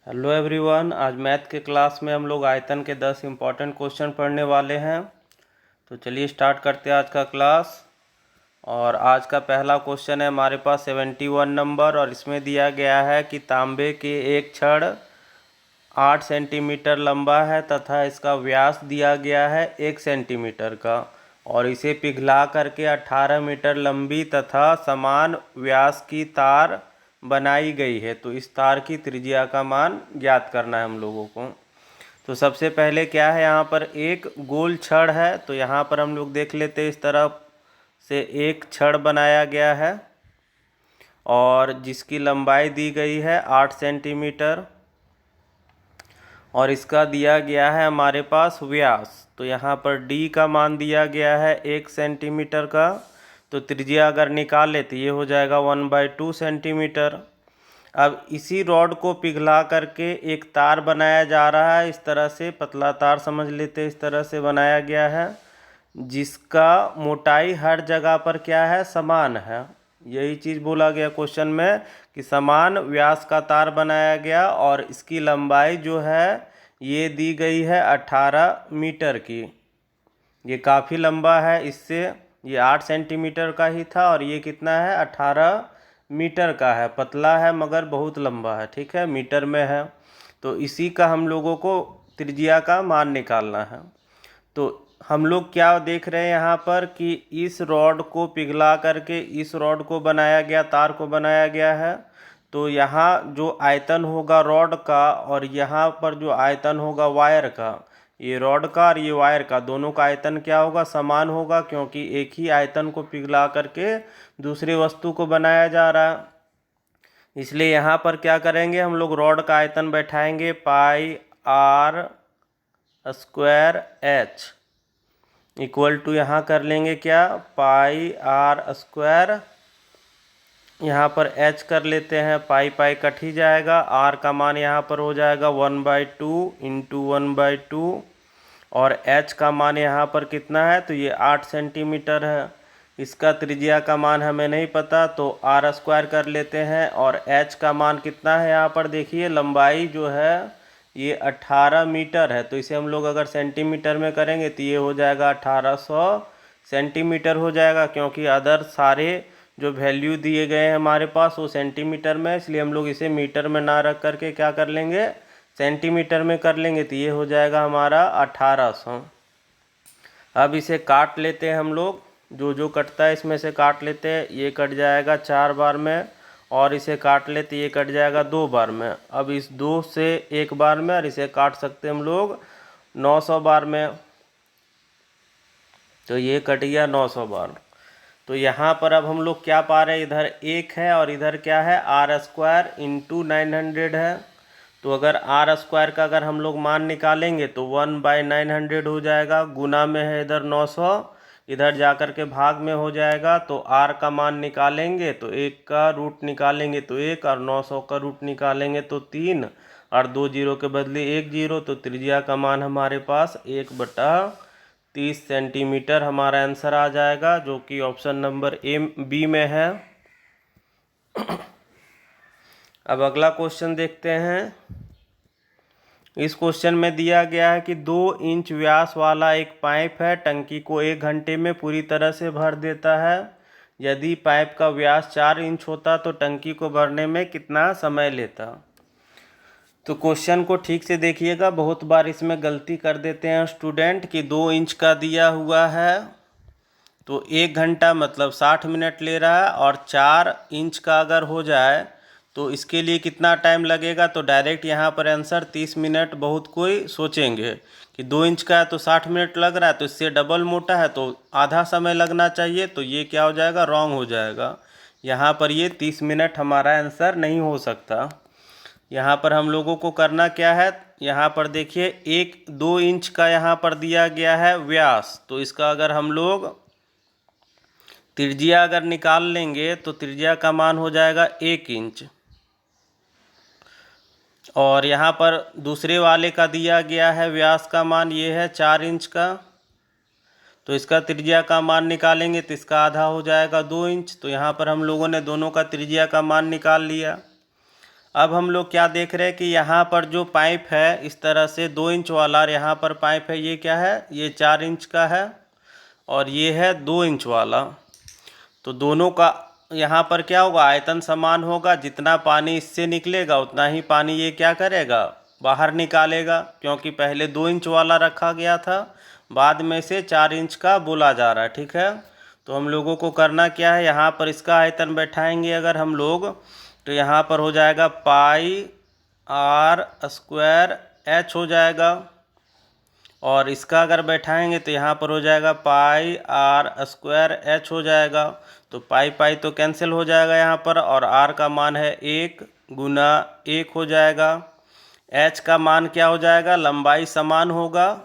Hello everyone, आज math के class में हम लोग आयतन के 10 इम्पॉर्टेंट क्वेश्चन पढ़ने वाले हैं। तो चलिए स्टार्ट करते हैं आज का क्लास। और आज का पहला क्वेश्चन है हमारे पास 71 नंबर, और इसमें दिया गया है कि तांबे के एक छड़ 8 सेंटीमीटर लंबा है तथा इसका व्यास दिया गया है 1 सेंटीमीटर का, और इसे पिघला करके 18 मीटर लंबी तथा समान व्यास की तार बनाई गई है। तो इस तार की त्रिज्या का मान ज्ञात करना है हम लोगों को। तो सबसे पहले क्या है, यहाँ पर एक गोल छड़ है। तो यहाँ पर हम लोग देख लेते हैं, इस तरफ से एक छड़ बनाया गया है और जिसकी लंबाई दी गई है 8 सेंटीमीटर, और इसका दिया गया है हमारे पास व्यास। तो यहाँ पर d का मान दिया गया है 1 सेंटीमीटर का। तो त्रिज्या अगर निकाल लेते ये हो जाएगा 1/2 सेंटीमीटर। अब इसी रॉड को पिघला करके एक तार बनाया जा रहा है। इस तरह से पतला तार समझ लेते हैं, इस तरह से बनाया गया है, जिसका मोटाई हर जगह पर क्या है, समान है। यही चीज़ बोला गया क्वेश्चन में कि समान व्यास का तार बनाया गया, और इसकी लंबाई जो है ये दी गई है 18 मीटर की। ये काफ़ी लंबा है, इससे ये 8 सेंटीमीटर का ही था और ये कितना है, 18 मीटर का है। पतला है मगर बहुत लंबा है, ठीक है, मीटर में है। तो इसी का हम लोगों को त्रिज्या का मान निकालना है। तो हम लोग क्या देख रहे हैं यहाँ पर कि इस रॉड को पिघला करके इस रॉड को बनाया गया, तार को बनाया गया है। तो यहाँ जो आयतन होगा रॉड का, और यहाँ पर जो आयतन होगा वायर का, ये रॉड का और ये वायर का, दोनों का आयतन क्या होगा, समान होगा, क्योंकि एक ही आयतन को पिघला करके दूसरी वस्तु को बनाया जा रहा है। इसलिए यहाँ पर क्या करेंगे, हम लोग रॉड का आयतन बैठाएंगे pi r square h equal to, यहाँ कर लेंगे क्या, पाई आर स्क्वायर, यहाँ पर h कर लेते हैं, पाई पाई कट ही जाएगा, r का मान यहाँ पर हो जाएगा 1/2 इंटू 1/2, और h का मान यहाँ पर कितना है, तो ये 8 सेंटीमीटर है। इसका त्रिज्या का मान हमें नहीं पता, तो r स्क्वायर कर लेते हैं, और h का मान कितना है, यहाँ पर देखिए लंबाई जो है ये 18 मीटर है। तो इसे हम लोग अगर सेंटीमीटर में करेंगे तो ये हो जाएगा 1800 सेंटीमीटर हो जाएगा, क्योंकि अदर सारे जो वैल्यू दिए गए हैं हमारे पास वो सेंटीमीटर में, इसलिए हम लोग इसे मीटर में ना रख करके क्या कर लेंगे, सेंटीमीटर में कर लेंगे। तो ये हो जाएगा हमारा 1800। अब इसे काट लेते हैं हम लोग, जो जो कटता है इसमें से काट लेते हैं। ये कट जाएगा 4 बार में, और इसे काट लेते ये कट जाएगा 2 बार में। अब इस 2 से 1 बार में, और इसे काट सकते हम लोग 900 बार में। तो ये कट गया 900 बार। तो यहाँ पर अब हम लोग क्या पा रहे हैं, इधर 1 है और इधर क्या है, आर स्क्वायर इंटू 900 है। तो अगर आर स्क्वायर का अगर हम लोग मान निकालेंगे तो 1/900 हो जाएगा, गुना में है इधर 900, इधर जाकर के भाग में हो जाएगा। तो आर का मान निकालेंगे तो 1 का रूट निकालेंगे तो 1, और 900 का रूट निकालेंगे तो 3, और 2 जीरो के बदले 1 जीरो। तो त्रिज्या का मान हमारे पास 1/30 सेंटीमीटर हमारा आंसर आ जाएगा, जो कि ऑप्शन नंबर बी में है। अब अगला क्वेश्चन देखते हैं। इस क्वेश्चन में दिया गया है कि 2 इंच व्यास वाला एक पाइप है, टंकी को 1 घंटे में पूरी तरह से भर देता है। यदि पाइप का व्यास 4 इंच होता तो टंकी को भरने में कितना समय लेता। तो क्वेश्चन को ठीक से देखिएगा, बहुत बार इसमें गलती कर देते हैं स्टूडेंट कि 2 इंच का दिया हुआ है तो 1 घंटा मतलब 60 मिनट ले रहा है, और 4 इंच का अगर हो जाए तो इसके लिए कितना टाइम लगेगा। तो डायरेक्ट यहाँ पर आंसर 30 मिनट। बहुत कोई सोचेंगे कि 2 इंच का है तो 60 मिनट लग रहा है, तो इससे डबल मोटा है तो आधा समय लगना चाहिए। तो ये क्या हो जाएगा, रॉन्ग हो जाएगा। यहाँ पर ये 30 मिनट हमारा आंसर नहीं हो सकता। यहाँ पर हम लोगों को करना क्या है, यहाँ पर देखिए 2 इंच का यहाँ पर दिया गया है व्यास। तो इसका अगर हम लोग त्रिज्या अगर निकाल लेंगे तो त्रिज्या का मान हो जाएगा 1 इंच, और यहाँ पर दूसरे वाले का दिया गया है व्यास का मान ये है 4 इंच का। तो इसका त्रिज्या का मान निकालेंगे तो इसका आधा हो जाएगा 2 इंच। तो यहाँ पर हम लोगों ने दोनों का त्रिज्या का मान निकाल लिया। अब हम लोग क्या देख रहे हैं कि यहाँ पर जो पाइप है इस तरह से 2 इंच वाला, और यहाँ पर पाइप है ये क्या है, ये 4 इंच का है, और ये है 2 इंच वाला। तो दोनों का यहाँ पर क्या होगा, आयतन समान होगा। जितना पानी इससे निकलेगा उतना ही पानी ये क्या करेगा, बाहर निकालेगा, क्योंकि पहले 2 इंच वाला रखा गया था, बाद में से 4 इंच का बोला जा रहा है। ठीक है, तो हम लोगों को करना क्या है, यहाँ पर इसका आयतन बैठाएंगे अगर हम लोग, तो यहाँ पर हो जाएगा पाई आर स्क्वायर एच हो जाएगा, और इसका अगर बैठाएंगे तो यहाँ पर हो जाएगा पाई आर स्क्वायर एच हो जाएगा। तो पाई पाई तो कैंसिल हो जाएगा यहाँ पर, और आर का मान है 1 गुना 1 हो जाएगा। एच का मान क्या हो जाएगा, लंबाई समान होगा,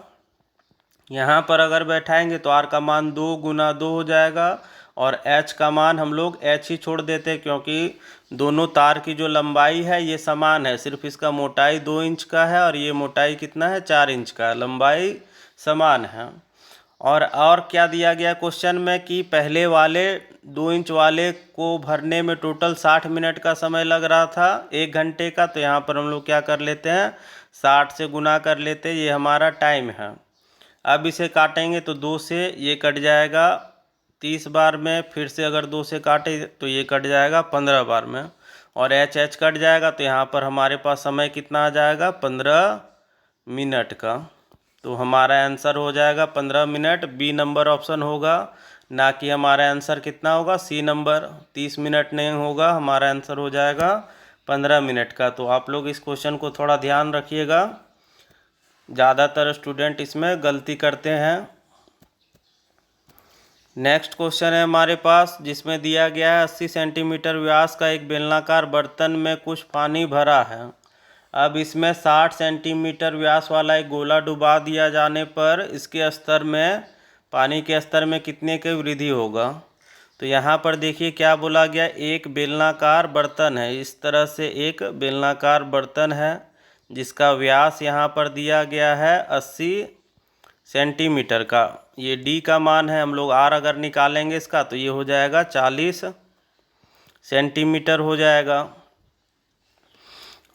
यहाँ पर अगर बैठाएंगे तो आर का मान 2 गुना 2 हो जाएगा, और एच का मान हम लोग एच ही छोड़ देते हैं, क्योंकि दोनों तार की जो लंबाई है ये समान है, सिर्फ इसका मोटाई 2 इंच का है और ये मोटाई कितना है, 4 इंच का, लंबाई समान है। और क्या दिया गया क्वेश्चन में कि पहले वाले 2 इंच वाले को भरने में टोटल 60 मिनट का समय लग रहा था, 1 घंटे का। तो यहाँ पर हम लोग क्या कर लेते हैं, 60 से गुना कर लेते हैं, ये हमारा टाइम है। अब इसे काटेंगे तो 2 से ये कट जाएगा 30 बार में, फिर से अगर 2 से काटे तो ये कट जाएगा 15 बार में, और एच एच कट जाएगा, तो यहाँ पर हमारे पास समय कितना आ जाएगा, 15 मिनट का। तो हमारा आंसर हो जाएगा 15 मिनट, बी नंबर ऑप्शन होगा, ना कि हमारा आंसर कितना होगा, सी नंबर 30 मिनट नहीं होगा, हमारा आंसर हो जाएगा 15 मिनट का। तो आप लोग इस क्वेश्चन को थोड़ा ध्यान रखिएगा, ज़्यादातर स्टूडेंट इसमें गलती करते हैं। नेक्स्ट क्वेश्चन है हमारे पास, जिसमें दिया गया है 80 सेंटीमीटर व्यास का एक बेलनाकार बर्तन में कुछ पानी भरा है। अब इसमें 60 सेंटीमीटर व्यास वाला एक गोला डुबा दिया जाने पर इसके स्तर में, पानी के स्तर में कितने की वृद्धि होगा। तो यहाँ पर देखिए क्या बोला गया, एक बेलनाकार बर्तन है, इस तरह से एक बेलनाकार बर्तन है जिसका व्यास यहाँ पर दिया गया है 80 सेंटीमीटर का। ये डी का मान है, हम लोग आर अगर निकालेंगे इसका तो ये हो जाएगा 40 सेंटीमीटर हो जाएगा।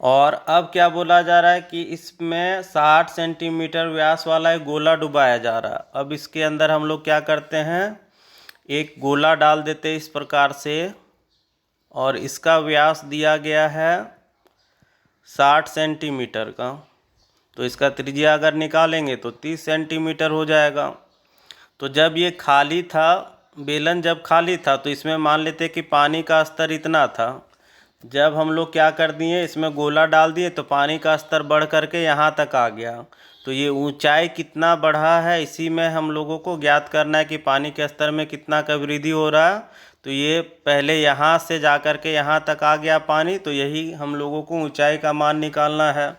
और अब क्या बोला जा रहा है कि इसमें 60 सेंटीमीटर व्यास वाला एक गोला डुबाया जा रहा है। अब इसके अंदर हम लोग क्या करते हैं, एक गोला डाल देते हैं इस प्रकार से, और इसका व्यास दिया गया है 60 सेंटीमीटर का। तो इसका त्रिज्या अगर निकालेंगे तो 30 सेंटीमीटर हो जाएगा। तो जब ये खाली था, बेलन जब खाली था, तो इसमें मान लेते कि पानी का स्तर इतना था। जब हम लोग क्या कर दिए, इसमें गोला डाल दिए, तो पानी का स्तर बढ़ करके यहाँ तक आ गया। तो ये ऊंचाई कितना बढ़ा है, इसी में हम लोगों को ज्ञात करना है कि पानी के स्तर में कितना का वृद्धि हो रहा है। तो ये पहले यहाँ से जा कर के यहाँ तक आ गया पानी, तो यही हम लोगों को ऊंचाई का मान निकालना है।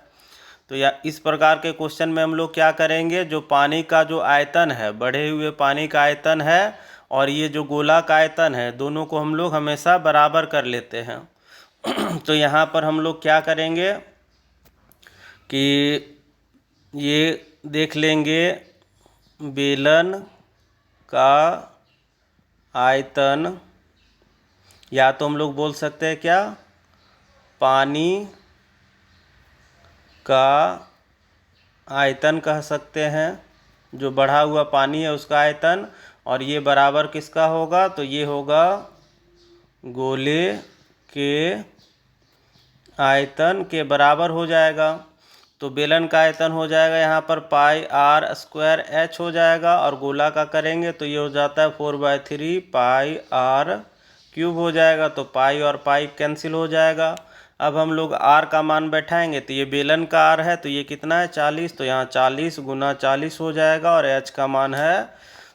तो या इस प्रकार के क्वेश्चन में हम लोग क्या करेंगे, जो पानी का जो आयतन है, बढ़े हुए पानी का आयतन है, और ये जो गोला का आयतन है, दोनों को हम लोग हमेशा बराबर कर लेते हैं। तो यहाँ पर हम लोग क्या करेंगे कि ये देख लेंगे, बेलन का आयतन, या तो हम लोग बोल सकते हैं क्या, पानी का आयतन कह सकते हैं, जो बढ़ा हुआ पानी है उसका आयतन, और ये बराबर किसका होगा, तो ये होगा गोले के आयतन के बराबर हो जाएगा। तो बेलन का आयतन हो जाएगा यहाँ पर पाई आर स्क्वायर एच हो जाएगा, और गोला का करेंगे तो ये हो जाता है 4/3 पाई आर क्यूब हो जाएगा। तो पाई और पाई कैंसिल हो जाएगा। अब हम लोग आर का मान बैठाएंगे, तो ये बेलन का आर है, तो ये कितना है 40, तो यहाँ 40 गुना 40 हो जाएगा, और एच का मान है,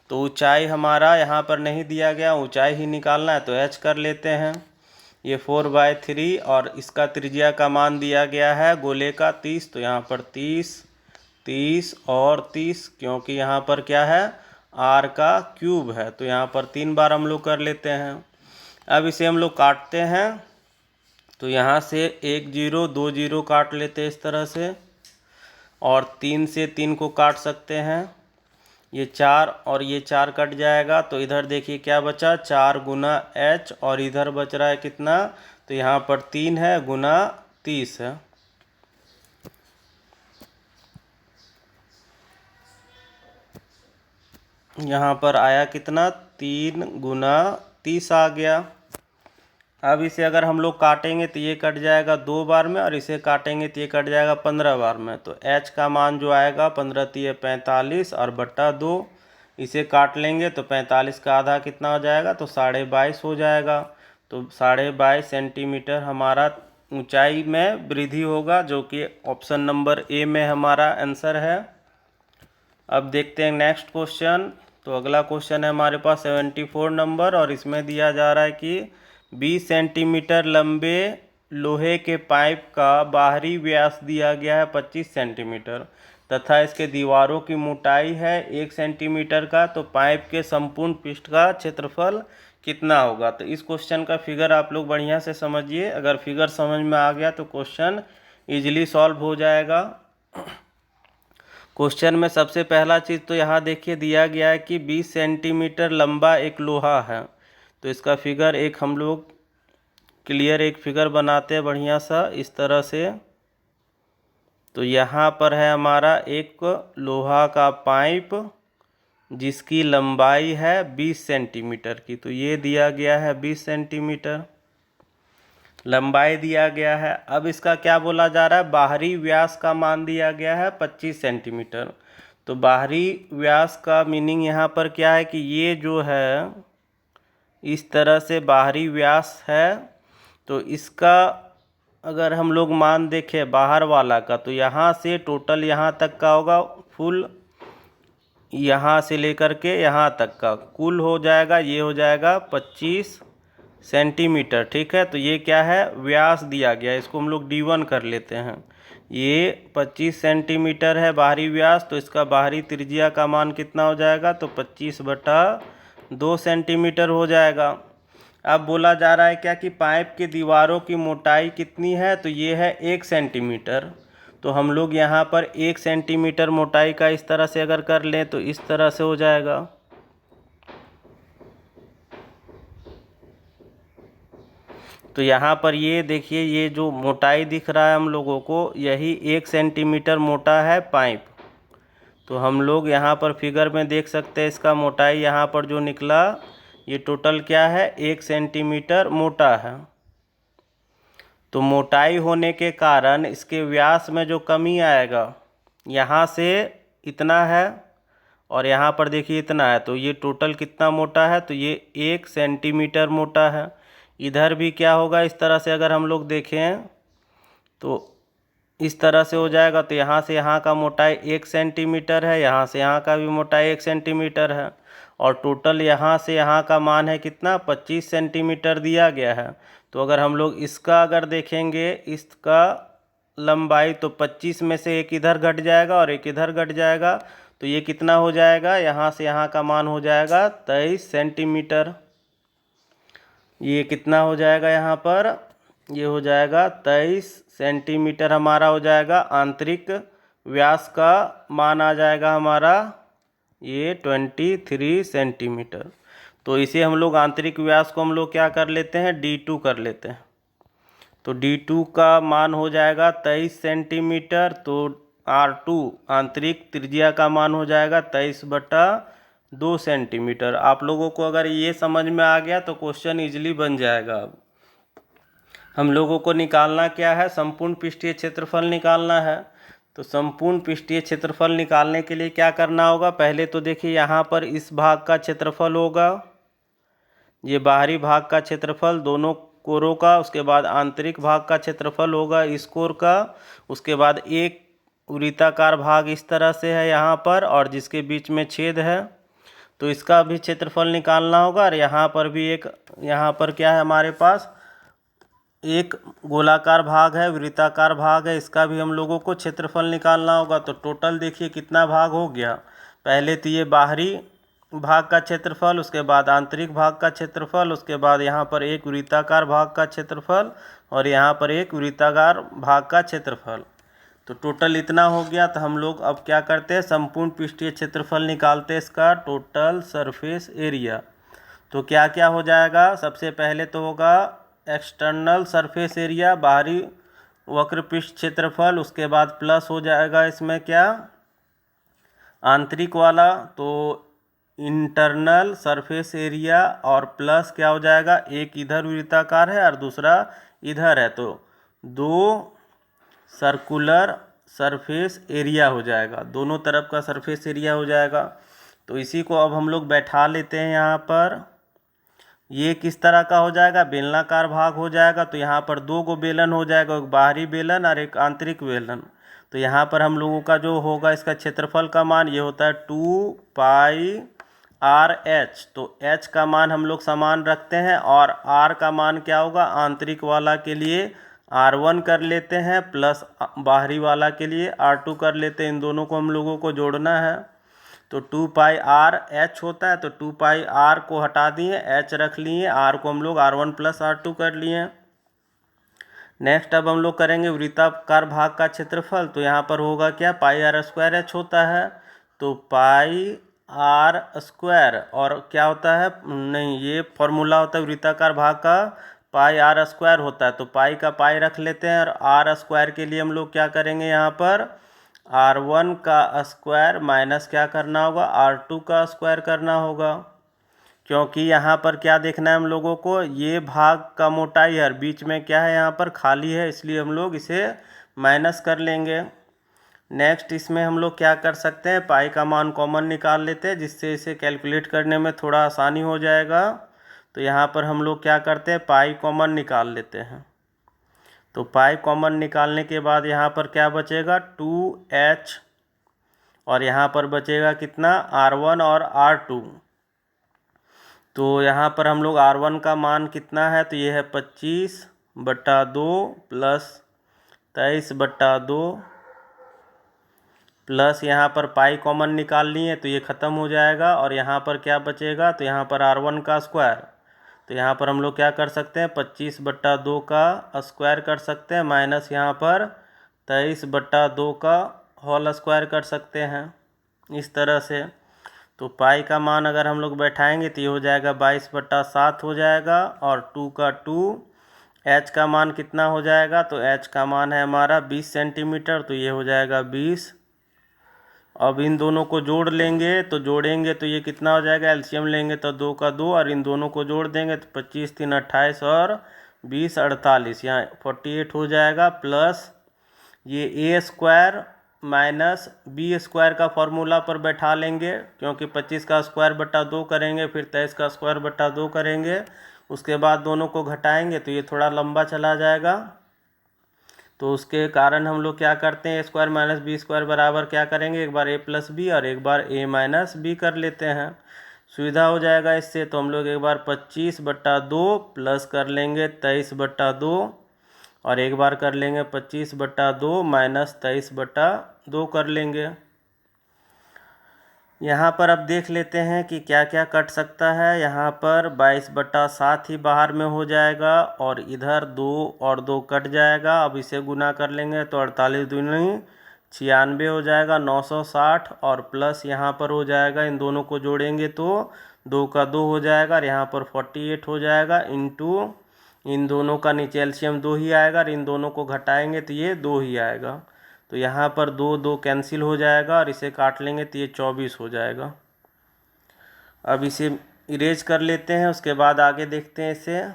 तो ऊंचाई हमारा यहाँ पर नहीं दिया गया, ऊंचाई ही निकालना है, तो एच कर लेते हैं। ये 4/3, और इसका त्रिज्या का मान दिया गया है गोले का 30, तो यहाँ पर 30 30 और 30, क्योंकि यहाँ पर क्या है, आर का क्यूब है, तो यहाँ पर 3 बार हम लोग कर लेते हैं। अब इसे हम लोग काटते हैं, तो यहाँ से 1 0 2 0 काट लेते हैं इस तरह से, और 3 से 3 को काट सकते हैं, ये 4 और ये 4 कट जाएगा। तो इधर देखिए क्या बचा, 4 गुना एच, और इधर बच रहा है कितना, तो यहाँ पर 3 है गुना 30 है। यहाँ पर आया कितना, 3 गुना 30 आ गया। अब इसे अगर हम लोग काटेंगे तो ये कट जाएगा 2 बार में, और इसे काटेंगे तो ये कट जाएगा 15 बार में। तो h का मान जो आएगा 15 तिये 45 और बट्टा 2, इसे काट लेंगे तो 45 का आधा कितना हो जाएगा, तो 22.5 हो जाएगा। तो 22.5 सेंटीमीटर हमारा ऊंचाई में वृद्धि होगा, जो कि ऑप्शन नंबर ए में हमारा आंसर है। अब देखते हैं नेक्स्ट क्वेश्चन। तो अगला क्वेश्चन है हमारे पास 74 नंबर, और इसमें दिया जा रहा है कि 20 सेंटीमीटर लंबे लोहे के पाइप का बाहरी व्यास दिया गया है 25 सेंटीमीटर तथा इसके दीवारों की मोटाई है 1 सेंटीमीटर का, तो पाइप के संपूर्ण पृष्ठ का क्षेत्रफल कितना होगा। तो इस क्वेश्चन का फिगर आप लोग बढ़िया से समझिए। अगर फिगर समझ में आ गया तो क्वेश्चन इजीली सॉल्व हो जाएगा। क्वेश्चन में सबसे पहला चीज़ तो यहाँ देखिए दिया गया है कि 20 सेंटीमीटर लंबा एक लोहा है। तो इसका फिगर एक हम लोग क्लियर एक फिगर बनाते हैं बढ़िया सा इस तरह से। तो यहाँ पर है हमारा एक लोहा का पाइप जिसकी लंबाई है 20 सेंटीमीटर की। तो ये दिया गया है 20 सेंटीमीटर लंबाई दिया गया है। अब इसका क्या बोला जा रहा है, बाहरी व्यास का मान दिया गया है 25 सेंटीमीटर। तो बाहरी व्यास का मीनिंग यहाँ पर क्या है कि ये जो है इस तरह से बाहरी व्यास है। तो इसका अगर हम लोग मान देखें बाहर वाला का, तो यहाँ से टोटल यहाँ तक का होगा फुल, यहाँ से लेकर के यहाँ तक का कुल हो जाएगा, ये हो जाएगा 25 सेंटीमीटर। ठीक है, तो ये क्या है, व्यास दिया गया है, इसको हम लोग D1 कर लेते हैं। ये 25 सेंटीमीटर है बाहरी व्यास, तो इसका बाहरी त्रिज्या का मान कितना हो जाएगा, तो 25/2 सेंटीमीटर हो जाएगा। अब बोला जा रहा है क्या कि पाइप की दीवारों की मोटाई कितनी है, तो ये है 1 सेंटीमीटर। तो हम लोग यहाँ पर 1 सेंटीमीटर मोटाई का इस तरह से अगर कर लें तो इस तरह से हो जाएगा। तो यहाँ पर ये देखिए, ये जो मोटाई दिख रहा है हम लोगों को, यही 1 सेंटीमीटर मोटा है पाइप। तो हम लोग यहाँ पर फिगर में देख सकते हैं इसका मोटाई यहाँ पर जो निकला, ये टोटल क्या है, 1 सेंटीमीटर मोटा है। तो मोटाई होने के कारण इसके व्यास में जो कमी आएगा, यहाँ से इतना है और यहाँ पर देखिए इतना है, तो ये टोटल कितना मोटा है, तो ये 1 सेंटीमीटर मोटा है। इधर भी क्या होगा, इस तरह से अगर हम लोग देखें तो इस तरह से हो जाएगा। तो यहाँ से यहाँ का मोटाई 1 सेंटीमीटर है, यहाँ से यहाँ का भी मोटाई 1 सेंटीमीटर है, और टोटल यहाँ से यहाँ का मान है कितना, 25 सेंटीमीटर दिया गया है। तो अगर हम लोग इसका अगर देखेंगे, इसका लंबाई, तो 25 में से एक इधर घट जाएगा और एक इधर घट जाएगा, तो ये कितना हो जाएगा, यहाँ से यहाँ का मान हो जाएगा 23 सेंटीमीटर। ये कितना हो जाएगा यहाँ पर, ये हो जाएगा 23 सेंटीमीटर हमारा हो जाएगा। आंतरिक व्यास का मान आ जाएगा हमारा ये 23 सेंटीमीटर। तो इसे हम लोग आंतरिक व्यास को हम लोग क्या कर लेते हैं, D2 कर लेते हैं। तो D2 का मान हो जाएगा 23 सेंटीमीटर। तो R2 आंतरिक त्रिज्या का मान हो जाएगा 23/2 सेंटीमीटर। आप लोगों को अगर ये समझ में आ गया तो क्वेश्चन इजीली बन जाएगा। अब हम लोगों को निकालना क्या है, संपूर्ण पृष्ठीय क्षेत्रफल निकालना है। तो संपूर्ण पृष्ठीय क्षेत्रफल निकालने के लिए क्या करना होगा, पहले तो देखिए यहाँ पर इस भाग का क्षेत्रफल होगा, ये बाहरी भाग का क्षेत्रफल दोनों कोरों का, उसके बाद आंतरिक भाग का क्षेत्रफल होगा इस कोर का, उसके बाद एक वृत्ताकार भाग इस तरह से है यहाँ पर और जिसके बीच में छेद है, तो इसका भी क्षेत्रफल निकालना होगा। और यहाँ पर भी एक, यहाँ पर क्या है हमारे पास, एक गोलाकार भाग है, वृत्ताकार भाग है, इसका भी हम लोगों को क्षेत्रफल निकालना होगा। तो टोटल देखिए कितना भाग हो गया, पहले तो ये बाहरी भाग का क्षेत्रफल, उसके बाद आंतरिक भाग का क्षेत्रफल, उसके बाद यहाँ पर एक वृत्ताकार भाग का क्षेत्रफल और यहाँ पर एक वृत्ताकार भाग का क्षेत्रफल। तो टोटल इतना हो गया। तो हम लोग अब क्या करते हैं, संपूर्ण पृष्ठीय क्षेत्रफल निकालते हैं, इसका टोटल सरफेस एरिया। तो क्या क्या हो जाएगा, सबसे पहले तो होगा एक्सटर्नल सरफेस एरिया, बाहरी वक्र पृष्ठ क्षेत्रफल, उसके बाद प्लस हो जाएगा इसमें क्या, आंतरिक वाला, तो इंटरनल सरफेस एरिया, और प्लस क्या हो जाएगा, एक इधर वृत्ताकार है और दूसरा इधर है, तो दो सर्कुलर सरफेस एरिया हो जाएगा, दोनों तरफ का सरफेस एरिया हो जाएगा। तो इसी को अब हम लोग बैठा लेते हैं यहाँ पर। ये किस तरह का हो जाएगा, बेलनाकार भाग हो जाएगा। तो यहाँ पर दो गो बेलन हो जाएगा, एक बाहरी बेलन और एक आंतरिक बेलन। तो यहाँ पर हम लोगों का जो होगा इसका क्षेत्रफल का मान ये होता है 2πr/h। तो h का मान हम लोग समान रखते हैं और r का मान क्या होगा, आंतरिक वाला के लिए r1 कर लेते हैं, प्लस बाहरी वाला के लिए r2 कर लेते हैं। इन दोनों को हम लोगों को जोड़ना है। तो 2πr/h होता है, तो 2πr को हटा दिए, h रख लिए, r को हम लोग r1 + r2 कर लिए। नेक्स्ट अब हम लोग करेंगे वृत्ताकार भाग का क्षेत्रफल। तो यहाँ पर होगा क्या, πr² होता है, तो πr², और क्या होता है, नहीं ये फॉर्मूला होता है वृत्ताकार भाग का, πr² होता है। तो पाई का पाई रख लेते हैं और r² के लिए हम लोग क्या करेंगे, यहाँ पर r1 का स्क्वायर माइनस क्या करना होगा, r2 का स्क्वायर करना होगा। क्योंकि यहाँ पर क्या देखना है हम लोगों को, ये भाग का मोटाई है, बीच में क्या है यहाँ पर खाली है, इसलिए हम लोग इसे माइनस कर लेंगे। नेक्स्ट इसमें हम लोग क्या कर सकते हैं, पाई का मान कॉमन निकाल लेते हैं, जिससे इसे कैलकुलेट करने में थोड़ा आसानी हो जाएगा। तो यहाँ पर हम लोग क्या करते हैं, पाई कॉमन निकाल लेते हैं। तो पाई कॉमन निकालने के बाद यहाँ पर क्या बचेगा, 2h, और यहाँ पर बचेगा कितना, r1 और r2। तो यहाँ पर हम लोग r1 का मान कितना है, तो ये है 25/2 प्लस 23/2 प्लस यहाँ पर पाई कॉमन निकाल लिए, तो ये ख़त्म हो जाएगा। और यहाँ पर क्या बचेगा, तो यहाँ पर r1 का स्क्वायर, तो यहाँ पर हम लोग क्या कर सकते हैं, 25/2 का स्क्वायर कर सकते हैं, माइनस यहाँ पर 23/2 का होल स्क्वायर कर सकते हैं, इस तरह से। तो पाई का मान अगर हम लोग बैठाएंगे तो ये हो जाएगा 22/7 हो जाएगा, और 2 का 2। h का मान कितना हो जाएगा, तो h का मान है हमारा 20 सेंटीमीटर, तो ये हो जाएगा 20। अब इन दोनों को जोड़ लेंगे, तो जोड़ेंगे तो ये कितना हो जाएगा, एलसीएम लेंगे तो 2 का 2, और इन दोनों को जोड़ देंगे तो 25 3 28 और 20 48, यहाँ 48 हो जाएगा। प्लस ये a² माइनस b² का फॉर्मूला पर बैठा लेंगे, क्योंकि 25 का स्क्वायर बटा 2 करेंगे, फिर 23 का स्क्वायर बटा 2 करेंगे, उसके बाद दोनों को घटाएंगे तो ये थोड़ा लंबा चला जाएगा। तो उसके कारण हम लोग क्या करते हैं, a² माइनस b² बराबर क्या करेंगे, एक बार a + b और एक बार a - b कर लेते हैं, सुविधा हो जाएगा इससे। तो हम लोग एक बार 25/2 प्लस कर लेंगे 23/2, और एक बार कर लेंगे 25/2 माइनस 23/2 कर लेंगे। यहाँ पर अब देख लेते हैं कि क्या क्या कट सकता है। यहाँ पर 22/7 ही बाहर में हो जाएगा, और इधर 2 और 2 कट जाएगा। अब इसे गुना कर लेंगे तो 48 दूनी 96 हो जाएगा, 960, और प्लस यहाँ पर हो जाएगा, इन दोनों को जोड़ेंगे तो 2 का 2 हो जाएगा, और यहाँ पर 48 हो जाएगा, इंटू इन दोनों का नीचे एलसीएम 2 ही आएगा, और इन दोनों को घटाएंगे तो ये 2 ही आएगा। तो यहाँ पर 2 2 कैंसिल हो जाएगा, और इसे काट लेंगे तो ये 24 हो जाएगा। अब इसे इरेज कर लेते हैं, उसके बाद आगे देखते हैं इसे।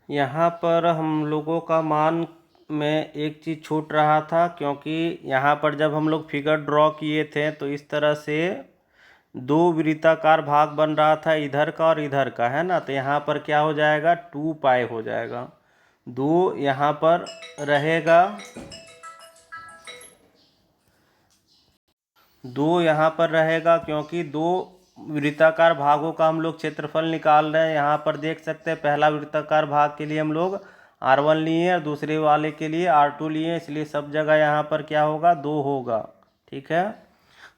यहाँ पर हम लोगों का मान में एक चीज़ छूट रहा था, क्योंकि यहाँ पर जब हम लोग फिगर ड्रॉ किए थे तो इस तरह से 2 वृत्ताकार भाग बन रहा था, इधर का और इधर का, है ना। तो यहाँ पर क्या हो जाएगा, 2π हो जाएगा, 2 यहाँ पर रहेगा, 2 यहाँ पर रहेगा, क्योंकि 2 वृत्ताकार भागों का हम लोग क्षेत्रफल निकाल रहे हैं। यहाँ पर देख सकते हैं, पहला वृत्ताकार भाग के लिए हम लोग r1 लिए और दूसरे वाले के लिए r2 लिए, इसलिए सब जगह यहाँ पर क्या होगा, 2 होगा, ठीक है।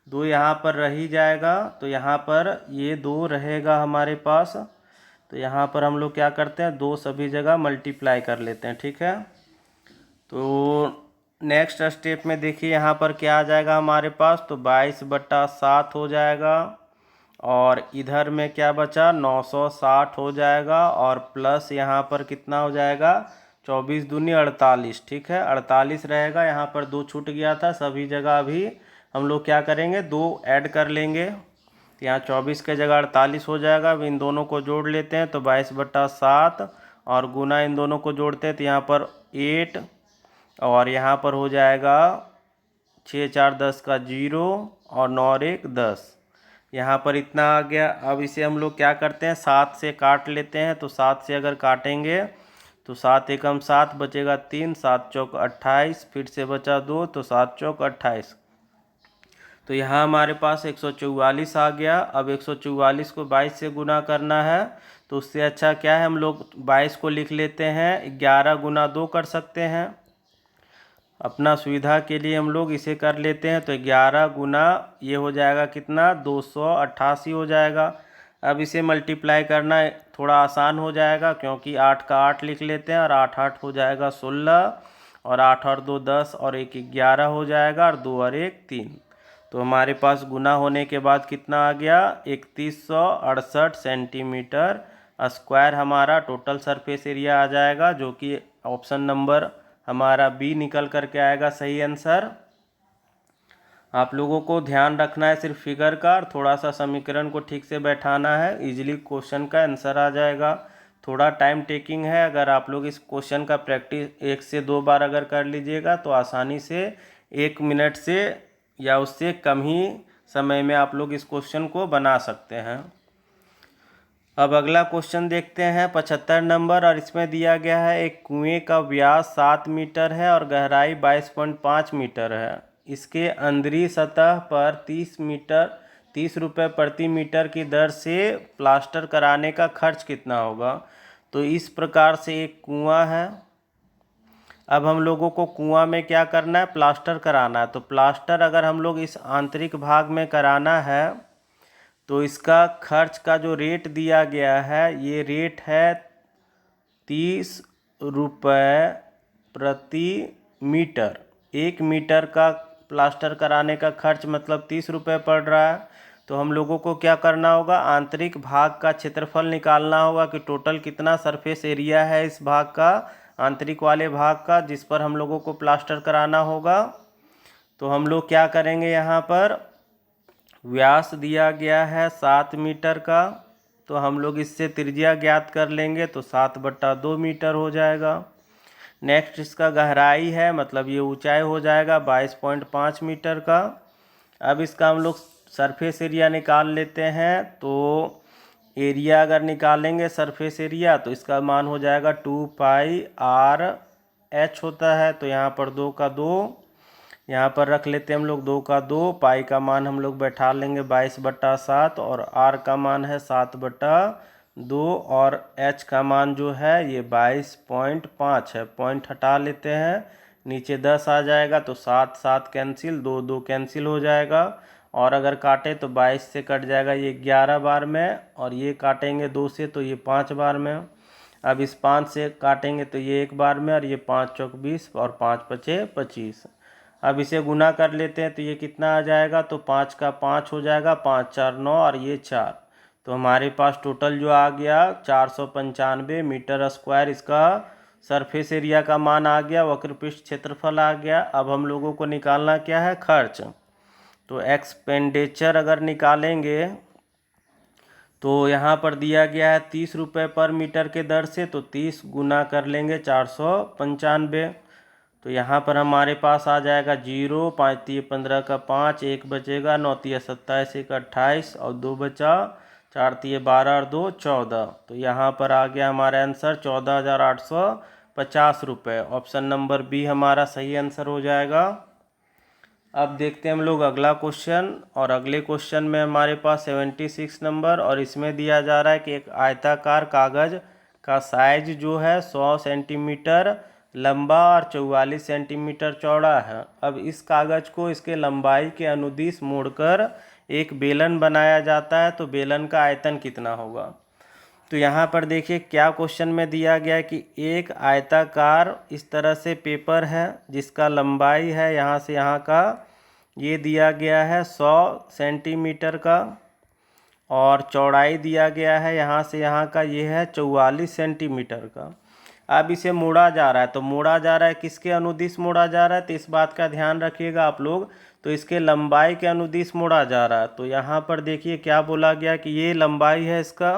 2 यहाँ पर रह ही जाएगा, तो यहाँ पर ये 2 रहेगा हमारे पास। तो यहाँ पर हम लोग क्या करते हैं, 2 सभी जगह मल्टीप्लाई कर लेते हैं, ठीक है। तो नेक्स्ट स्टेप में देखिए यहाँ पर क्या आ जाएगा हमारे पास, तो 22/7 हो जाएगा, और इधर में क्या बचा, 960 हो जाएगा, और प्लस यहाँ पर कितना हो जाएगा, 24 दूनी 48, ठीक है 48 रहेगा। यहाँ पर 2 छूट गया था, सभी जगह अभी हम लोग क्या करेंगे 2 ऐड कर लेंगे। यहाँ 24 के जगह 48 हो जाएगा। अब इन दोनों को जोड़ लेते हैं तो 22/7 और गुना इन दोनों को जोड़ते हैं तो यहाँ पर 8 और यहाँ पर हो जाएगा 6 4 10 का 0 और 9 और 1 10। यहाँ पर इतना आ गया। अब इसे हम लोग क्या करते हैं 7 से काट लेते हैं। तो 7 से अगर काटेंगे तो 7 एकम 7 बचेगा 3, 7 चौक 28, फिर से बचा 2 तो 7 चौक 28। तो यहाँ हमारे पास 144 आ गया। अब 144 को 22 से गुना करना है तो उससे अच्छा क्या है हम लोग 22 को लिख लेते हैं 11 गुना 2 कर सकते हैं। अपना सुविधा के लिए हम लोग इसे कर लेते हैं तो 11 गुना ये हो जाएगा कितना 288 हो जाएगा। अब इसे मल्टीप्लाई करना थोड़ा आसान हो जाएगा क्योंकि 8 का 8 लिख लेते हैं और 8 8 हो जाएगा 16 और 8 और 2 10 और 1 11 हो जाएगा और 2 और 1 3। तो हमारे पास गुना होने के बाद कितना आ गया 3168 सेंटीमीटर स्क्वायर हमारा टोटल सरफेस एरिया आ जाएगा, जो कि ऑप्शन नंबर हमारा बी निकल करके आएगा सही आंसर। आप लोगों को ध्यान रखना है सिर्फ फिगर का और थोड़ा सा समीकरण को ठीक से बैठाना है, इजीली क्वेश्चन का आंसर आ जाएगा। थोड़ा टाइम टेकिंग है, अगर आप लोग इस क्वेश्चन का प्रैक्टिस 1 से 2 बार अगर कर लीजिएगा तो आसानी से 1 मिनट से या उससे कम ही समय में आप लोग इस क्वेश्चन को बना सकते हैं। अब अगला क्वेश्चन देखते हैं 75 नंबर और इसमें दिया गया है एक कुएं का व्यास 7 मीटर है और गहराई 22.5 मीटर है। इसके अंदरी सतह पर 30 रुपये प्रति मीटर की दर से प्लास्टर कराने का खर्च कितना होगा। तो इस प्रकार से एक कुआं है। अब हम लोगों को कुआं में क्या करना है प्लास्टर कराना है। तो प्लास्टर अगर हम लोग इस आंतरिक भाग में कराना है तो इसका खर्च का जो रेट दिया गया है ये रेट है 30 रुपये प्रति मीटर। 1 मीटर का प्लास्टर कराने का खर्च मतलब 30 रुपये पड़ रहा है। तो हम लोगों को क्या करना होगा आंतरिक भाग का क्षेत्रफल निकालना होगा कि टोटल कितना सरफेस एरिया है इस भाग का, आंतरिक वाले भाग का जिस पर हम लोगों को प्लास्टर कराना होगा। तो हम लोग क्या करेंगे यहाँ पर व्यास दिया गया है 7 मीटर का, तो हम लोग इससे त्रिज्या ज्ञात कर लेंगे तो 7/2 मीटर हो जाएगा। नेक्स्ट इसका गहराई है मतलब ये ऊंचाई हो जाएगा 22.5 मीटर का। अब इसका हम लोग सरफेस एरिया निकाल लेते हैं। तो एरिया अगर निकालेंगे सरफेस एरिया तो इसका मान हो जाएगा 2πr/h होता है। तो यहाँ पर 2 का 2 यहाँ पर रख लेते हैं हम लोग 2 का 2, पाई का मान हम लोग बैठा लेंगे 22/7 और आर का मान है 7/2 और एच का मान जो है ये 22.5 है। पॉइंट हटा लेते हैं, नीचे 10 आ जाएगा तो 7 7 कैंसिल, 2 2 कैंसिल हो जाएगा और अगर काटे तो 22 से कट जाएगा ये 11 बार में और ये काटेंगे 2 से तो ये 5 बार में। अब इस 5 से काटेंगे तो ये 1 बार में और ये 5 चौक 20 और 5 पचे 25। अब इसे गुना कर लेते हैं तो ये कितना आ जाएगा तो 5 का 5 हो जाएगा, 5 4 9 और ये 4। तो हमारे पास टोटल जो आ गया 495 मीटर स्क्वायर इसका सरफेस एरिया का मान आ गया, वक्रपृष्ठ क्षेत्रफल आ गया। अब हम लोगों को निकालना क्या है खर्च। तो एक्सपेंडिचर अगर निकालेंगे तो यहाँ पर दिया गया है 30 रुपये पर मीटर के दर से, तो 30 गुना कर लेंगे 495। तो यहाँ पर हमारे पास आ जाएगा 0, 5 3 15 का 5, 1 बचेगा, 9 3 27, 1 28 और 2 बचा, 4 3 12 और 2 14। तो यहाँ पर आ गया हमारा आंसर 14,850 रुपये। ऑप्शन नंबर बी हमारा सही आंसर हो जाएगा। अब देखते हैं हम लोग अगला क्वेश्चन और अगले क्वेश्चन में हमारे पास 76 नंबर और इसमें दिया जा रहा है कि एक आयताकार कागज़ का साइज जो है 100 सेंटीमीटर लंबा और 44 सेंटीमीटर चौड़ा है। अब इस कागज़ को इसके लंबाई के अनुदिश मोड़कर एक बेलन बनाया जाता है, तो बेलन का आयतन कितना होगा। तो यहाँ पर देखिए क्या क्वेश्चन में दिया गया है कि एक आयताकार इस तरह से पेपर है जिसका लंबाई है यहाँ से यहाँ का ये दिया गया है 100 सेंटीमीटर का और चौड़ाई दिया गया है यहाँ से यहाँ का ये है 44 सेंटीमीटर का। अब इसे मोड़ा जा रहा है, तो मोड़ा जा रहा है किसके अनुदिश मोड़ा जा रहा है, तो इस बात का ध्यान रखिएगा आप लोग। तो इसके लंबाई के अनुदिश मोड़ा जा रहा है। तो यहाँ पर देखिए क्या बोला गया कि ये लंबाई है इसका,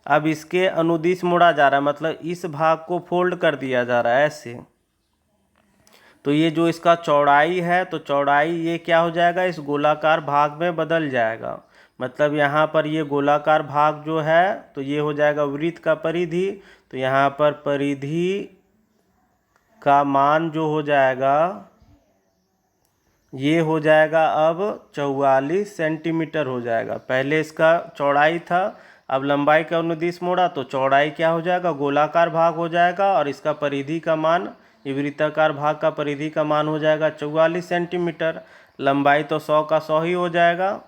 अब इसके अनुदिश मोड़ा जा रहा है, मतलब इस भाग को फोल्ड कर दिया जा रहा है ऐसे। तो ये जो इसका चौड़ाई है, तो चौड़ाई ये क्या हो जाएगा, इस गोलाकार भाग में बदल जाएगा। मतलब यहाँ पर ये गोलाकार भाग जो है तो ये हो जाएगा वृत्त का परिधि। तो यहाँ पर परिधि का मान जो हो जाएगा ये हो जाएगा अब 44 सेंटीमीटर हो जाएगा। पहले इसका चौड़ाई था, अब लंबाई का अनुदिश मोड़ा तो चौड़ाई क्या हो जाएगा, गोलाकार भाग हो जाएगा, और इसका परिधि का मान, ये वृत्ताकार भाग का परिधि का मान हो जाएगा 44 सेंटीमीटर। लंबाई तो 100 का 100 ही हो जाएगा।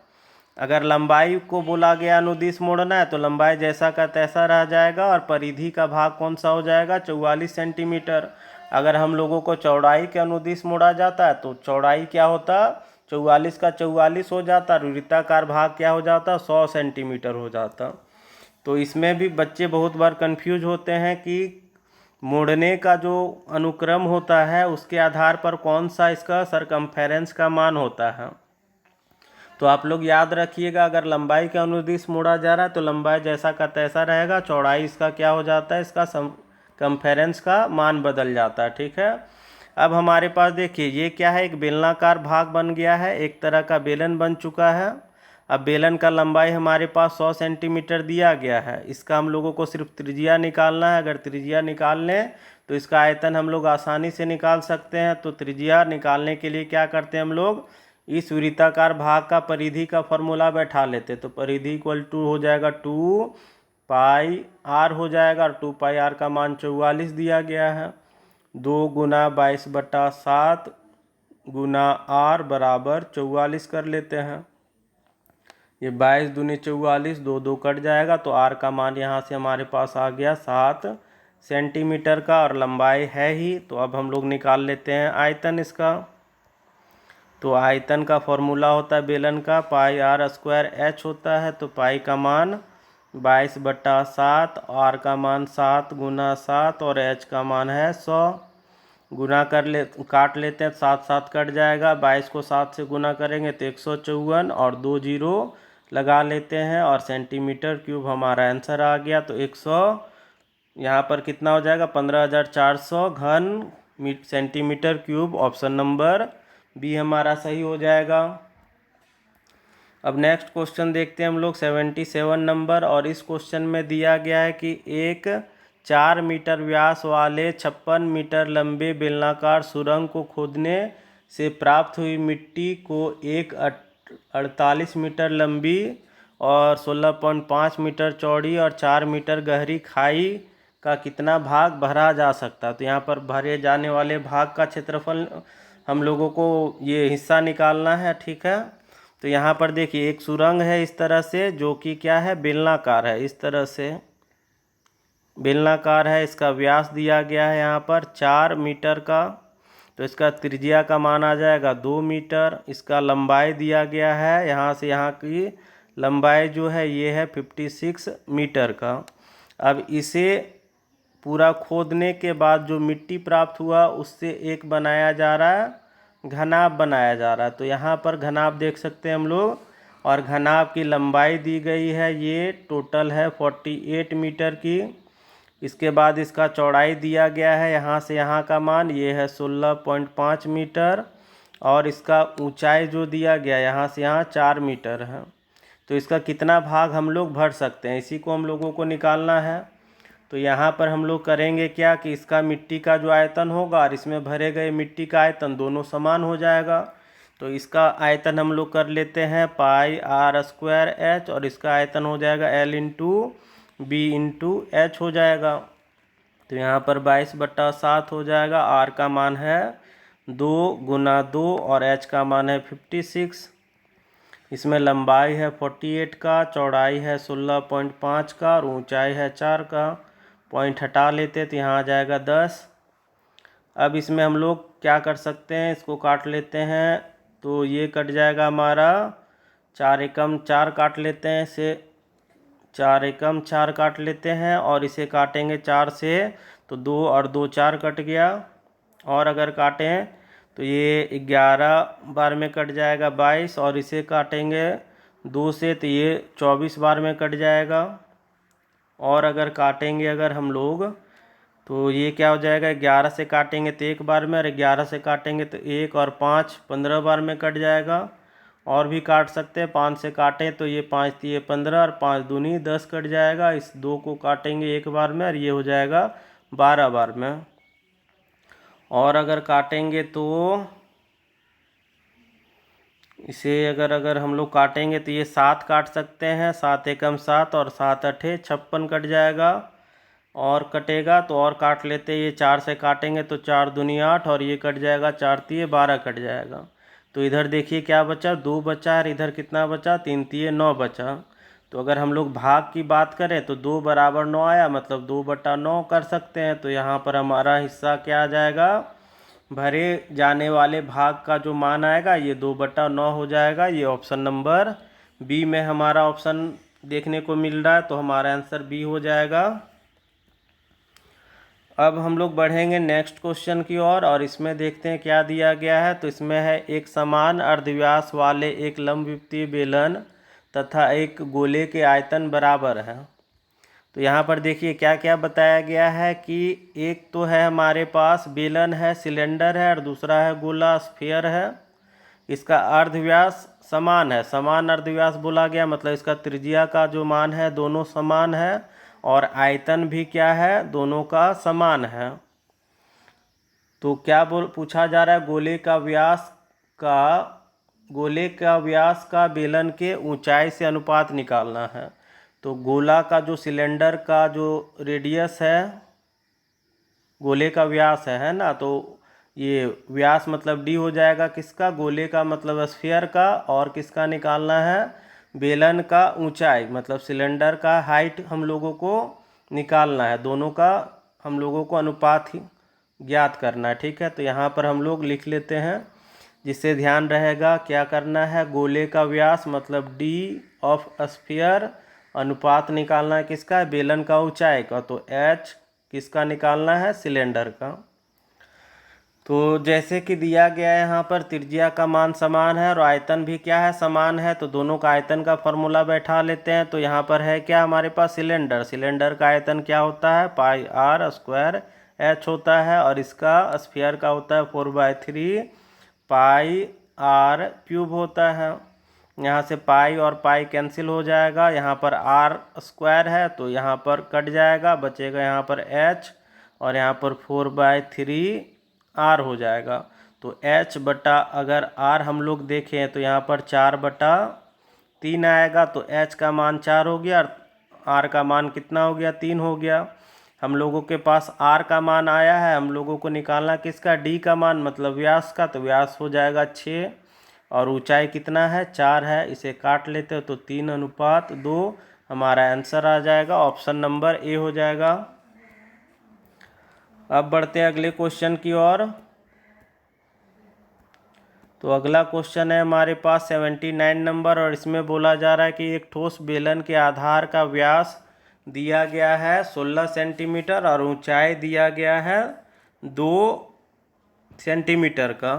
अगर लंबाई को बोला गया अनुदिश मोड़ना है तो लंबाई जैसा का तैसा रह जाएगा, और परिधि का भाग कौन सा हो जाएगा, 44 सेंटीमीटर। अगर हम लोगों को चौड़ाई के अनुदिश मोड़ा जाता है तो चौड़ाई क्या होता, 44 का 44 हो जाता, और वृत्ताकार भाग क्या हो जाता, 100 सेंटीमीटर हो जाता। तो इसमें भी बच्चे बहुत बार कंफ्यूज होते हैं कि मोड़ने का जो अनुक्रम होता है उसके आधार पर कौन सा इसका सरकमफेरेंस का मान होता है। तो आप लोग याद रखिएगा, अगर लंबाई के अनुदिश मोड़ा जा रहा है तो लंबाई जैसा का तैसा रहेगा, चौड़ाई इसका क्या हो जाता है, इसका कंफेरेंस का मान बदल जाता है। ठीक है। अब हमारे पास देखिए ये क्या है, एक बेलनाकार भाग बन गया है, एक तरह का बेलन बन चुका है। अब बेलन का लंबाई हमारे पास 100 सेंटीमीटर दिया गया है। इसका हम लोगों को सिर्फ त्रिज्या निकालना है। अगर त्रिज्या निकाल लें तो इसका आयतन हम लोग आसानी से निकाल सकते हैं। तो त्रिज्या निकालने के लिए क्या करते हैं हम लोग, इस वृत्ताकार भाग का परिधि का फॉर्मूला बैठा लेते। तो परिधि इक्वल टू हो जाएगा 2 पाई आर हो जाएगा, और 2 पाई आर का मान 44 दिया गया है। 2 गुना 22/7 गुना आर बराबर 44 कर लेते हैं। ये 22 दूनी 44, 2 2 कट जाएगा, तो आर का मान यहाँ से हमारे पास आ गया 7 सेंटीमीटर का, और लंबाई है ही। तो अब हम लोग निकाल लेते हैं आयतन इसका। तो आयतन का फॉर्मूला होता है बेलन का पाई आर स्क्वायर एच होता है। तो पाई का मान 22/7, आर का मान 7 गुना 7, और एच का मान है 100। गुना कर ले, काट लेते हैं, 7 7 कट जाएगा, 22 को 7 से गुना करेंगे तो 154, और 2 जीरो लगा लेते हैं, और सेंटीमीटर क्यूब हमारा आंसर आ गया। तो 100 यहाँ पर कितना हो जाएगा, 15,400 घन centimetre cube. Option number B हमारा सही हो जाएगा। अब नेक्स्ट क्वेश्चन देखते हैं हम लोग 77 नंबर, और इस क्वेश्चन में दिया गया है कि एक 4 मीटर व्यास वाले 56 मीटर लंबे बेलनाकार सुरंग को खोदने से प्राप्त हुई मिट्टी को एक 48 मीटर लंबी और 16.5 मीटर चौड़ी और 4 मीटर गहरी खाई का कितना भाग भरा जा सकता है। तो यहाँ पर भरे जाने वाले भाग का क्षेत्रफल हम लोगों को ये हिस्सा निकालना है। ठीक है। तो यहाँ पर देखिए एक सुरंग है इस तरह से, जो कि क्या है, बेलनाकार है, इस तरह से बेलनाकार है। इसका व्यास दिया गया है यहाँ पर 4 मीटर का, तो इसका त्रिज्या का मान आ जाएगा 2 मीटर। इसका लंबाई दिया गया है, यहाँ से यहाँ की लंबाई जो है ये है 56 मीटर का। अब इसे पूरा खोदने के बाद जो मिट्टी प्राप्त हुआ उससे एक बनाया जा रहा है, घनाभ बनाया जा रहा है। तो यहाँ पर घनाभ देख सकते हैं हम लोग, और घनाभ की लंबाई दी गई है, ये टोटल है 48 मीटर की। इसके बाद इसका चौड़ाई दिया गया है, यहाँ से यहाँ का मान ये है 16.5 मीटर, और इसका ऊंचाई जो दिया गया यहाँ से यहाँ 4 मीटर है। तो इसका कितना भाग हम लोग भर सकते हैं, इसी को हम लोगों को निकालना है। तो यहाँ पर हम लोग करेंगे क्या कि इसका मिट्टी का जो आयतन होगा और इसमें भरे गए मिट्टी का आयतन दोनों समान हो जाएगा। तो इसका आयतन हम लोग कर लेते हैं पाई आर स्क्वायर एच, और इसका आयतन हो जाएगा L into B into H हो जाएगा। तो यहाँ पर 22/7 हो जाएगा। आर का मान है 2 गुना 2, और एच का मान है 56। इसमें लंबाई है 48 का, चौड़ाई है 16.5 का, और ऊंचाई है 4 का। पॉइंट हटा लेते तो यहाँ आ जाएगा 10। अब इसमें हम लोग क्या कर सकते हैं, इसको काट लेते हैं। तो ये कट जाएगा हमारा 4 एकम 4 काट लेते हैं, इसे 4 एकम 4 काट लेते हैं, और इसे काटेंगे 4 से तो 2 और 2 4 कट गया। और अगर काटें तो ये 11 बार में कट जाएगा 22, और इसे काटेंगे 2 से तो ये 24 बार में कट जाएगा। और अगर काटेंगे अगर हम लोग तो ये क्या हो जाएगा, 11 से काटेंगे तो 1 बार में, और 11 से काटेंगे तो 1 और 5 15 बार में कट जाएगा। और भी काट सकते हैं, 5 से काटें तो ये 5 दिए 15 और 5 दूनी 10 कट जाएगा। इस 2 को काटेंगे 1 बार में और ये हो जाएगा 12 बार में। और अगर काटेंगे तो इसे अगर हम लोग काटेंगे तो ये 7 काट सकते हैं, 7 एकम 7 और 7 अठे 56 कट जाएगा। और कटेगा तो और काट लेते, ये 4 से काटेंगे तो 4 दूनी 8 और ये कट जाएगा 4 तिये 12 कट जाएगा। तो इधर देखिए क्या बचा, 2 बचा, और इधर कितना बचा, 3 तिये 9 बचा। तो अगर हम लोग भाग की बात करें तो 2 बराबर 9 आया, मतलब 2/9 कर सकते हैं। तो यहाँ पर हमारा हिस्सा क्या आ जाएगा, भरे जाने वाले भाग का जो मान आएगा ये 2/9 हो जाएगा। ये ऑप्शन नंबर बी में हमारा ऑप्शन देखने को मिल रहा है, तो हमारा आंसर बी हो जाएगा। अब हम लोग बढ़ेंगे नेक्स्ट क्वेश्चन की ओर, और इसमें देखते हैं क्या दिया गया है। तो इसमें है एक समान अर्धव्यास वाले एक लंबविपरीय बेलन तथा एक गोले के आयतन बराबर है। तो यहाँ पर देखिए क्या क्या बताया गया है कि एक तो है हमारे पास बेलन है, सिलेंडर है, और दूसरा है गोला स्फीयर है। इसका अर्धव्यास समान है, समान अर्धव्यास बोला गया मतलब इसका त्रिज्या का जो मान है दोनों समान है, और आयतन भी क्या है, दोनों का समान है। तो क्या पूछा जा रहा है, गोले का व्यास का बेलन के ऊंचाई से अनुपात निकालना है। तो गोला का जो सिलेंडर का जो रेडियस है, गोले का व्यास है ना, तो ये व्यास मतलब डी हो जाएगा किसका, गोले का मतलब स्फीयर का, और किसका निकालना है, बेलन का ऊंचाई मतलब सिलेंडर का हाइट हम लोगों को निकालना है। दोनों का हम लोगों को अनुपात ही ज्ञात करना है, ठीक है। तो यहाँ पर हम लोग लिख लेते हैं, जिससे ध्यान रहेगा क्या करना है, गोले का व्यास मतलब डी ऑफ स्फीयर, अनुपात निकालना है किसका, बेलन का ऊंचाई का, तो एच किसका निकालना है, सिलेंडर का। तो जैसे कि दिया गया है यहाँ पर त्रिज्या का मान समान है और आयतन भी क्या है, समान है, तो दोनों का आयतन का फॉर्मूला बैठा लेते हैं। तो यहाँ पर है क्या हमारे पास, सिलेंडर का आयतन क्या होता है, पाई आर स्क्वायर एच होता है, और इसका स्फीयर का होता है 4/3 पाई आर क्यूब होता है। यहाँ से पाई और पाई कैंसिल हो जाएगा, यहाँ पर आर स्क्वायर है तो यहाँ पर कट जाएगा, बचेगा यहाँ पर एच, और यहाँ पर 4/3 आर हो जाएगा। तो एच बटा अगर आर हम लोग देखें तो यहाँ पर 4/3 आएगा, तो एच का मान 4 हो गया और आर का मान कितना हो गया, 3 हो गया। हम लोगों के पास आर का मान आया है, हम लोगों को निकालना किसका, डी का मान मतलब व्यास का, तो व्यास हो जाएगा 6, और ऊंचाई कितना है, 4 है। इसे काट लेते हो तो 3:2 हमारा आंसर आ जाएगा, ऑप्शन नंबर ए हो जाएगा। अब बढ़ते हैं अगले क्वेश्चन की ओर। तो अगला क्वेश्चन है हमारे पास 79 नंबर, और इसमें बोला जा रहा है कि एक ठोस बेलन के आधार का व्यास दिया गया है 16 सेंटीमीटर और ऊंचाई दिया गया है 2 सेंटीमीटर का।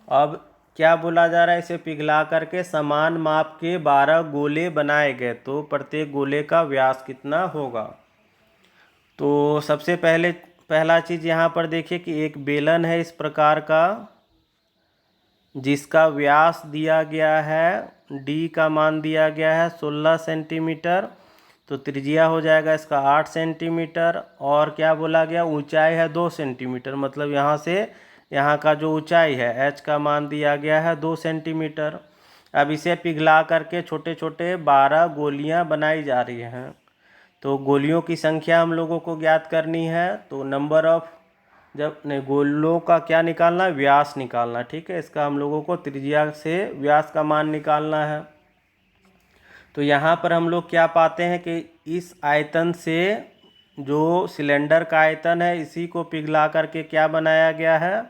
अब क्या बोला जा रहा है, इसे पिघला करके समान माप के 12 गोले बनाए गए, तो प्रत्येक गोले का व्यास कितना होगा। तो सबसे पहला चीज़ यहाँ पर देखिए कि एक बेलन है इस प्रकार का, जिसका व्यास दिया गया है, डी का मान दिया गया है 16 सेंटीमीटर, तो त्रिज्या हो जाएगा इसका 8 सेंटीमीटर, और क्या बोला गया, ऊंचाई है 2 सेंटीमीटर, मतलब यहाँ से यहाँ का जो ऊंचाई है एच का मान दिया गया है 2 सेंटीमीटर। अब इसे पिघला करके छोटे छोटे 12 गोलियाँ बनाई जा रही हैं। तो गोलियों की संख्या हम लोगों को ज्ञात करनी है, तो नंबर ऑफ गोलों का क्या निकालना है, व्यास निकालना, ठीक है। इसका हम लोगों को त्रिज्या से व्यास का मान निकालना है। तो यहाँ पर हम लोग क्या पाते हैं कि इस आयतन से जो सिलेंडर का आयतन है इसी को पिघला करके क्या बनाया गया है,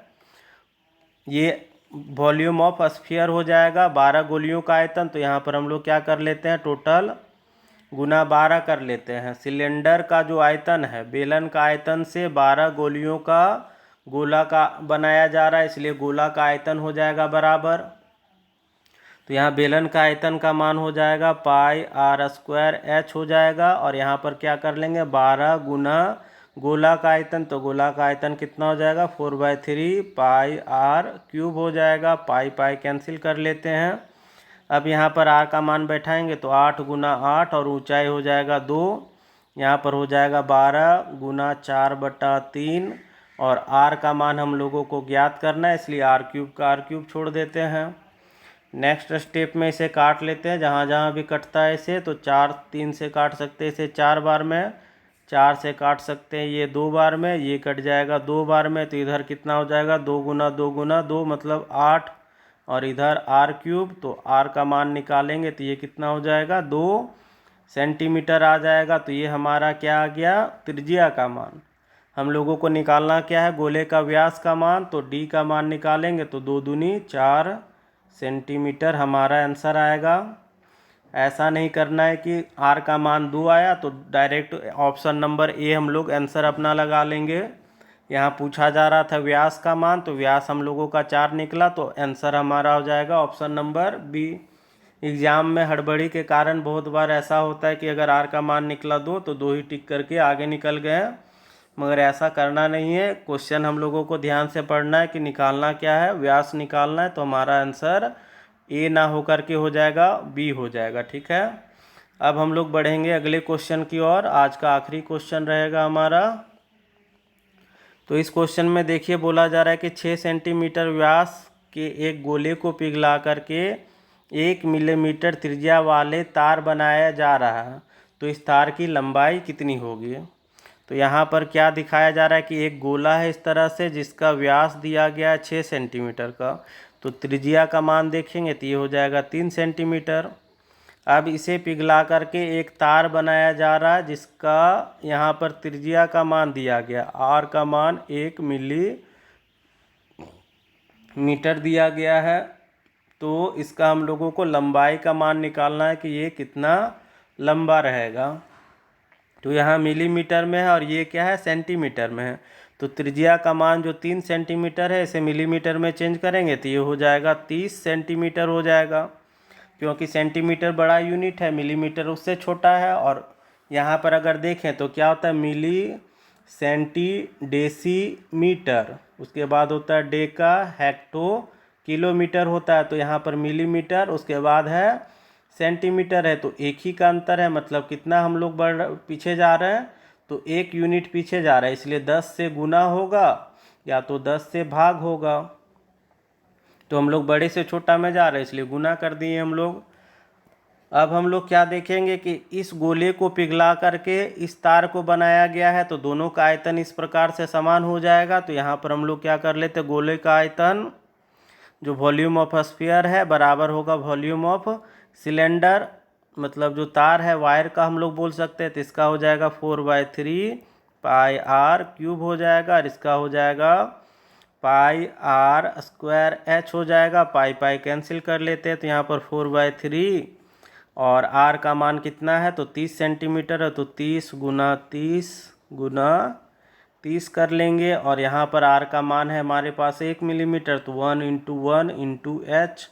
ये वॉल्यूम ऑफ स्फीयर हो जाएगा 12 गोलियों का आयतन। तो यहाँ पर हम लोग क्या कर लेते हैं, टोटल गुना 12 कर लेते हैं। सिलेंडर का जो आयतन है, बेलन का आयतन से 12 गोलियों का गोला का बनाया जा रहा है, इसलिए गोला का आयतन हो जाएगा बराबर। तो यहाँ बेलन का आयतन का मान हो जाएगा पाई आर स्क्वायर एच हो जाएगा, और यहाँ पर क्या कर लेंगे 12 गुना गोला का आयतन, तो गोला का आयतन कितना हो जाएगा 4/3 पाई आर क्यूब हो जाएगा। पाई पाई कैंसिल कर लेते हैं। अब यहाँ पर आर का मान बैठाएंगे तो 8 गुना 8 और ऊंचाई हो जाएगा 2, यहाँ पर हो जाएगा 12 गुना 4/3, और आर का मान हम लोगों को ज्ञात करना है, इसलिए आर क्यूब का आर क्यूब छोड़ देते हैं। नेक्स्ट स्टेप में इसे काट लेते हैं, जहाँ जहाँ भी कटता है इसे, तो 4 3 से काट सकते हैं इसे 4 बार में, 4 से काट सकते हैं ये 2 बार में, ये कट जाएगा 2 बार में, तो इधर कितना हो जाएगा 2 गुना 2 गुना 2 मतलब 8, और इधर आर क्यूब, तो आर का मान निकालेंगे तो ये कितना हो जाएगा 2 सेंटीमीटर आ जाएगा। तो ये हमारा क्या आ गया त्रिज्या का मान। हम लोगों को निकालना क्या है गोले का व्यास का मान, तो डी का मान निकालेंगे तो 2 दूनी 4 सेंटीमीटर हमारा आंसर आएगा। ऐसा नहीं करना है कि आर का मान 2 आया तो डायरेक्ट ऑप्शन नंबर ए हम लोग आंसर अपना लगा लेंगे। यहाँ पूछा जा रहा था व्यास का मान, तो व्यास हम लोगों का 4 निकला, तो आंसर हमारा हो जाएगा ऑप्शन नंबर बी। एग्ज़ाम में हड़बड़ी के कारण बहुत बार ऐसा होता है कि अगर आर का मान निकला 2 तो 2 ही टिक करके आगे निकल गए, मगर ऐसा करना नहीं है। क्वेश्चन हम लोगों को ध्यान से पढ़ना है कि निकालना क्या है, व्यास निकालना है, तो हमारा आंसर ए ना होकर के हो जाएगा बी हो जाएगा। ठीक है, अब हम लोग बढ़ेंगे अगले क्वेश्चन की ओर। आज का आखिरी क्वेश्चन रहेगा हमारा। तो इस क्वेश्चन में देखिए बोला जा रहा है कि 6 सेंटीमीटर व्यास के एक गोले को पिघला करके 1 मिलीमीटर त्रिज्या वाले तार बनाया जा रहा है, तो इस तार की लंबाई कितनी होगी। तो यहाँ पर क्या दिखाया जा रहा है कि एक गोला है इस तरह से, जिसका व्यास दिया गया है 6 सेंटीमीटर का, तो त्रिज्या का मान देखेंगे तो ये हो जाएगा 3 सेंटीमीटर। अब इसे पिघला करके एक तार बनाया जा रहा है, जिसका यहाँ पर त्रिज्या का मान दिया गया, आर का मान 1 मिलीमीटर दिया गया है। तो इसका हम लोगों को लंबाई का मान निकालना है कि ये कितना लंबा रहेगा। तो यहाँ मिलीमीटर में है और ये क्या है सेंटीमीटर में है, तो त्रिज्या का मान जो 3 सेंटीमीटर है इसे मिलीमीटर में चेंज करेंगे तो ये हो जाएगा 30 सेंटीमीटर हो जाएगा, क्योंकि सेंटीमीटर बड़ा यूनिट है, मिलीमीटर उससे छोटा है। और यहाँ पर अगर देखें तो क्या होता है मिली सेंटी डेसीमीटर, उसके बाद होता है डेका हेक्टो किलोमीटर होता है, तो यहाँ पर मिलीमीटर उसके बाद है सेंटीमीटर है, तो एक ही का अंतर है, मतलब कितना हम लोग पीछे जा रहे हैं, तो 1 यूनिट पीछे जा रहा है, इसलिए 10 से गुना होगा या तो 10 से भाग होगा। तो हम लोग बड़े से छोटा में जा रहे हैं इसलिए गुना कर दिए हम लोग। अब हम लोग क्या देखेंगे कि इस गोले को पिघला करके इस तार को बनाया गया है, तो दोनों का आयतन इस प्रकार से समान हो जाएगा। तो यहाँ पर हम लोग क्या कर लेते हैं गोले का आयतन जो वॉल्यूम ऑफ स्फीयर है बराबर होगा वॉल्यूम ऑफ सिलेंडर, मतलब जो तार है वायर का हम लोग बोल सकते हैं, तो इसका हो जाएगा 4/3 पाई आर क्यूब हो जाएगा, और इसका हो जाएगा पाई आर स्क्वायर एच हो जाएगा। पाई पाई कैंसिल कर लेते हैं, तो यहाँ पर 4/3 और आर का मान कितना है तो 30 सेंटीमीटर है, तो 30 गुना 30 गुना 30 कर लेंगे, और यहाँ पर आर का मान है हमारे पास 1 मिलीमीटर, तो 1 × 1 × एच।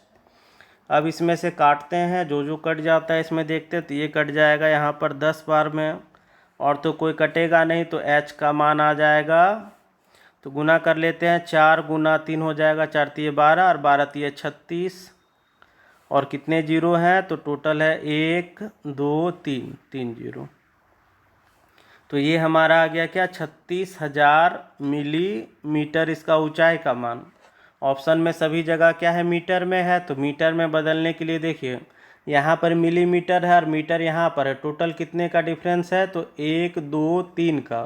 अब इसमें से काटते हैं, जो जो कट जाता है इसमें देखते हैं, तो ये कट जाएगा यहाँ पर 10 बार में, और तो कोई कटेगा नहीं, तो एच का मान आ जाएगा। तो गुना कर लेते हैं, 4 गुना 3 हो जाएगा, 4 × 3 = 12 और 12 × 3 = 36, और कितने जीरो हैं तो टोटल है 1 2 3 जीरो। तो ये हमारा आ गया क्या 36,000 मिलीमीटर इसका ऊंचाई का मान। ऑप्शन में सभी जगह क्या है मीटर में है, तो मीटर में बदलने के लिए देखिए यहाँ पर मिलीमीटर है और मीटर यहाँ पर है, टोटल कितने का डिफरेंस है तो 1 2 3 का।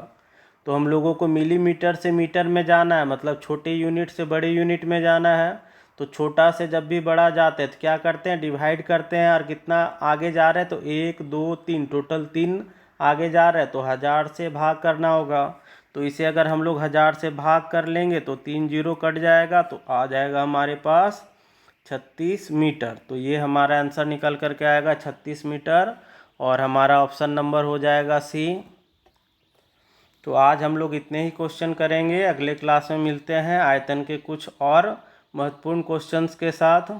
तो हम लोगों को मिलीमीटर से मीटर में जाना है, मतलब छोटे यूनिट से बड़े यूनिट में जाना है। तो छोटा से जब भी बड़ा जाते हैं तो क्या करते हैं डिवाइड करते हैं, और कितना आगे जा रहे हैं तो 1 2 3 टोटल 3 आगे जा रहे हैं, तो 1000 से भाग करना होगा। तो इसे अगर हम लोग 1000 से भाग कर लेंगे तो 3 जीरो कट जाएगा, तो आ जाएगा हमारे पास 36 मीटर। तो ये हमारा आंसर निकल करके आएगा 36 मीटर। और हमारा ऑप्शन नंबर हो जाएगा सी। तो आज हम लोग इतने ही क्वेश्चन करेंगे, अगले क्लास में मिलते हैं आयतन के कुछ और महत्वपूर्ण क्वेश्चंस के साथ।